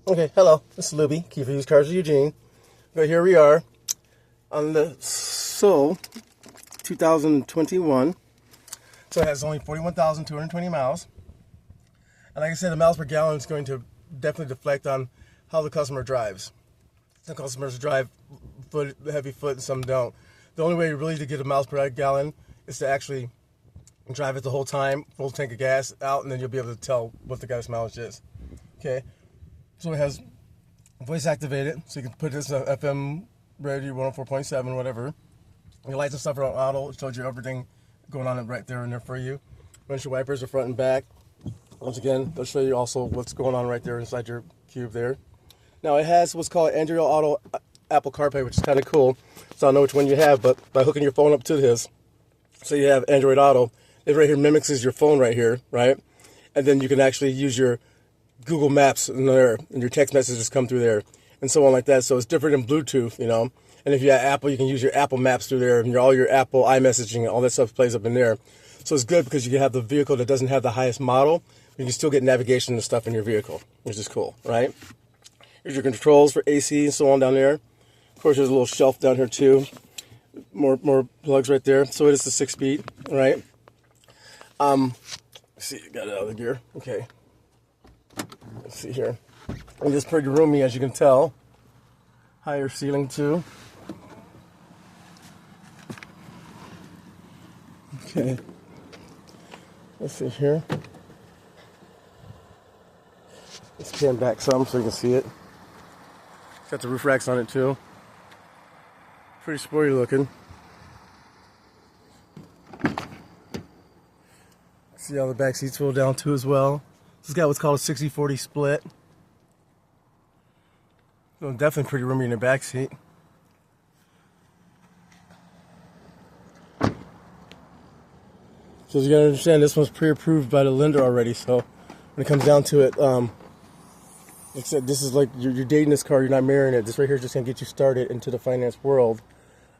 Okay, hello, this is Luby, Key for Used Cars of Eugene. But here we are on the Soul 2021. So it has only 41,220 miles. And like I said, the miles per gallon is going to definitely deflect on how the customer drives. Some customers drive heavy foot and some don't. The only way really to get a miles per gallon is to actually drive it the whole time, full tank of gas out, and then you'll be able to tell what the gas mileage is. Okay, so it has voice activated, so you can put this on FM radio 104.7, whatever. Your lights and stuff are on auto. It shows you everything going on right there and there for you. Windshield wipers are front and back. Once again, they'll show you also what's going on right there inside your cube there. Now it has what's called Android Auto Apple CarPlay, which is kind of cool. So I don't know which one you have, but by hooking your phone up to this, so you have Android Auto, it right here mimics your phone right here, right? And then you can actually use your Google Maps in there, and your text messages come through there, and so on like that. So it's different than Bluetooth, you know. And if you have Apple, you can use your Apple Maps through there, and all your Apple iMessaging, all that stuff plays up in there. So it's good because you can have the vehicle that doesn't have the highest model, but you can still get navigation and stuff in your vehicle, which is cool, right? Here's your controls for AC and so on down there. Of course, there's a little shelf down here too. More plugs right there. So it is the 6-speed, right? Let's see, got it out of the gear. Okay. Let's see here. And it's pretty roomy, as you can tell. Higher ceiling too. Okay. Let's see here. Let's pan back some so you can see it. Got the roof racks on it too. Pretty sporty looking. See how the back seats roll down too as well. This has got what's called a 60-40 split. So definitely pretty roomy in the back seat. So you gotta understand, this one's pre-approved by the lender already. So when it comes down to it, except this is like you're dating this car, you're not marrying it. This right here is just gonna get you started into the finance world.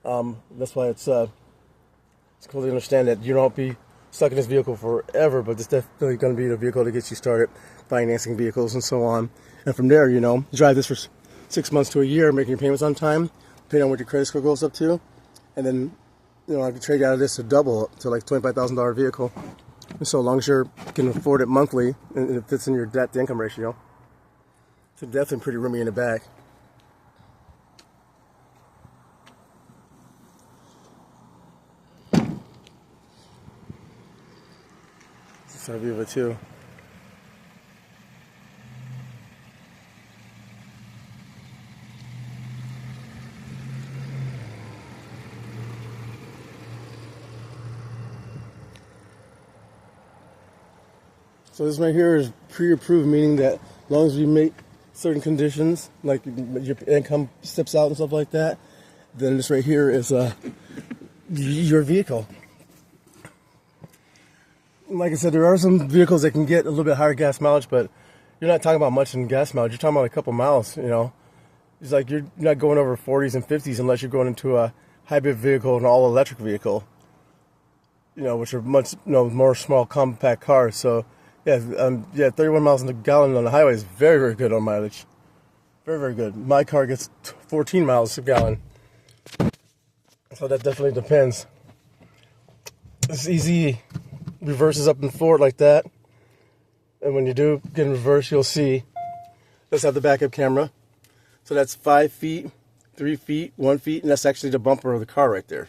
That's why it's cool to understand that you don't be stuck in this vehicle forever, but it's definitely going to be the vehicle that gets you started financing vehicles and so on. And from there, you know, you drive this for 6 months to a year, making your payments on time, depending on what your credit score goes up to. And then, you know, I can trade out of this to double to like $25,000 vehicle. And so long as you can afford it monthly and it fits in your debt to income ratio. So definitely pretty roomy in the back. Side view of it too. So this right here is pre-approved, meaning that as long as we make certain conditions, like your income steps out and stuff like that, then this right here is your vehicle. Like I said, there are some vehicles that can get a little bit higher gas mileage, but you're not talking about much in gas mileage. You're talking about a couple miles, you know. It's like you're not going over 40s and 50s unless you're going into a hybrid vehicle, an all-electric vehicle, you know, which are much, you know, more small, compact cars. So, yeah, 31 miles a gallon on the highway is very, very good on mileage. Very, very good. My car gets 14 miles a gallon. So that definitely depends. It's easy. Reverses up and forward like that, and when you do get in reverse, you'll see. Let's have the backup camera. So that's 5 feet, 3 feet, 1 feet, and that's actually the bumper of the car right there.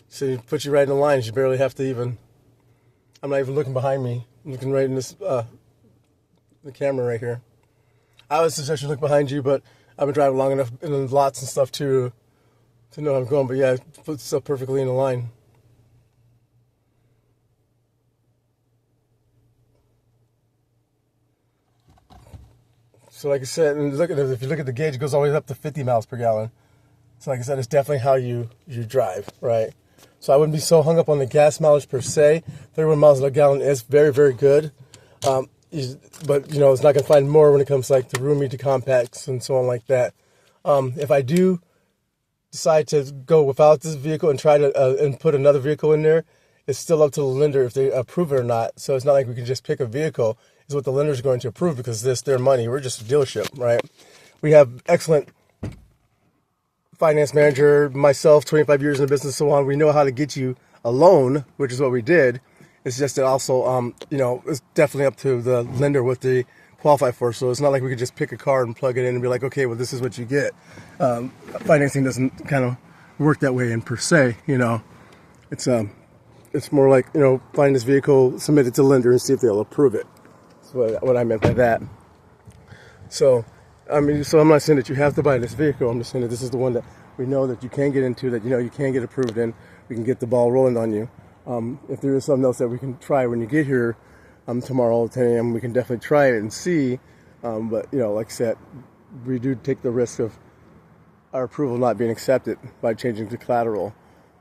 So you put you right in the line. You barely have to even. I'm not even looking behind me. I'm looking right in this the camera right here. I would suggest you look behind you, but I've been driving long enough in the lots and stuff to know I'm going. But yeah, it puts itself perfectly in the line. So like I said, and look at it, if you look at the gauge, it goes all the way up to 50 miles per gallon. So like I said, it's definitely how you drive, right? So I wouldn't be so hung up on the gas mileage per se. 31 miles a gallon is very, very good. But, you know, it's not going to find more when it comes like to roomy to compacts and so on like that. If I do decide to go without this vehicle and try to and put another vehicle in there, it's still up to the lender if they approve it or not. So it's not like we can just pick a vehicle. It's what the lender is going to approve because this their money. We're just a dealership, right? We have excellent finance manager, myself, 25 years in the business, so on. We know how to get you a loan, which is what we did. It's just that also, it's definitely up to the lender what they qualify for. So it's not like we could just pick a card and plug it in and be like, okay, well, this is what you get. Financing doesn't kind of work that way in per se, It's more like, find this vehicle, submit it to the lender, and see if they'll approve it. That's what I meant by that. So I'm not saying that you have to buy this vehicle. I'm just saying that this is the one that we know that you can get into, that you can get approved in. We can get the ball rolling on you. If there is something else that we can try when you get here tomorrow at 10 a.m., we can definitely try it and see. But like I said, we do take the risk of our approval not being accepted by changing to collateral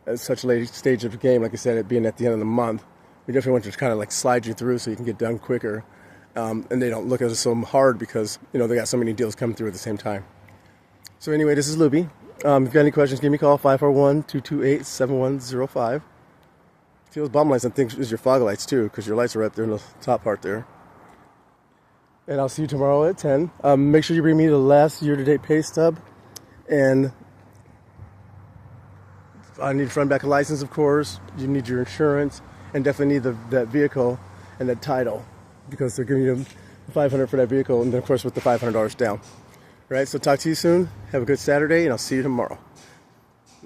at such a late stage of the game. Like I said, it being at the end of the month, we definitely want to kind of like slide you through so you can get done quicker. And they don't look at us so hard because, they got so many deals coming through at the same time. So anyway, this is Luby. If you've got any questions, give me a call, 541-228-7105. See those bomb lights, I think is your fog lights too, because your lights are up there in the top part there. And I'll see you tomorrow at 10. Make sure you bring me the last year-to-date pay stub. And I need front and back license, of course. You need your insurance. And definitely need that vehicle and that title, because they're giving you $500 for that vehicle, and then of course with the $500 down. All right, so talk to you soon. Have a good Saturday, and I'll see you tomorrow.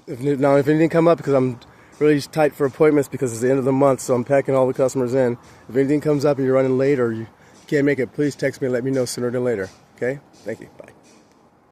If anything come up, because I'm really tight for appointments because it's the end of the month, so I'm packing all the customers in. If anything comes up and you're running late or you can't make it, please text me and let me know sooner than later. Okay? Thank you. Bye.